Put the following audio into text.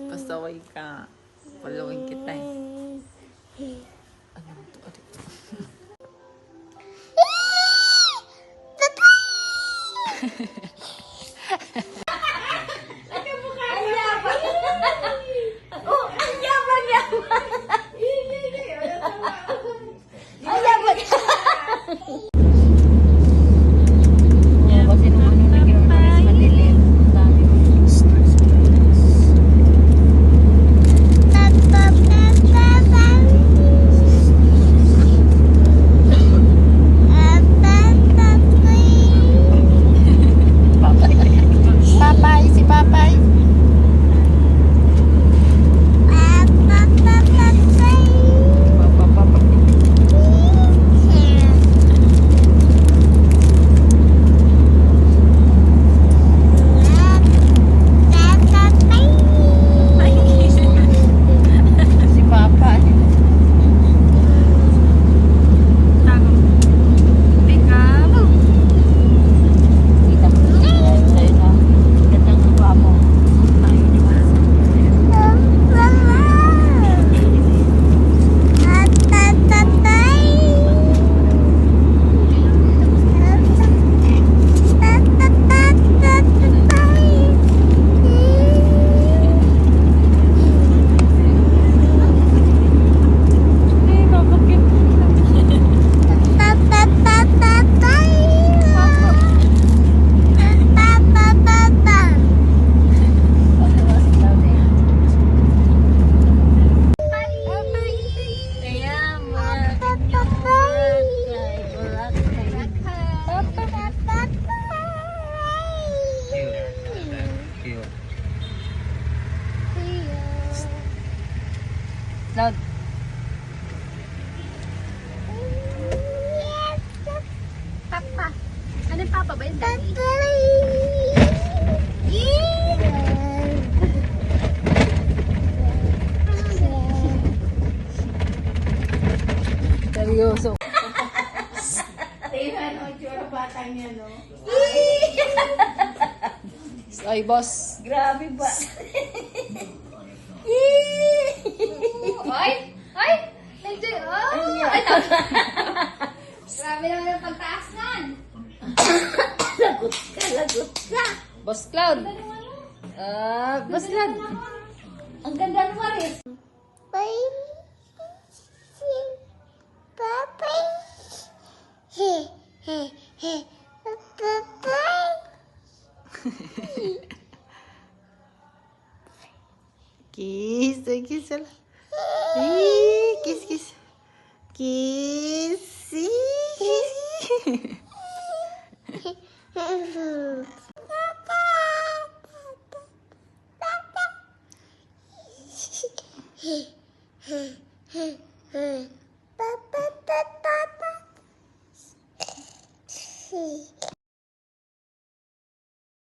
Pasaway ka. Paluin kita eh. Ano to? Loud. Papa. Ano yung papa ba yun? Daddy? Seryoso. Tingnan o, tsura bata niya, no? Ay, boss. Grabe ba? Ay! Ay! Enjoy! Oh! Grabe naman ang pagtaas nan! Lagot ka! Lagot ka! Boss Cloud. Boss Cloud. Ang ganda ng Maris! Kiss. Kiss. Kiss. Kiss. Kiss. Papa.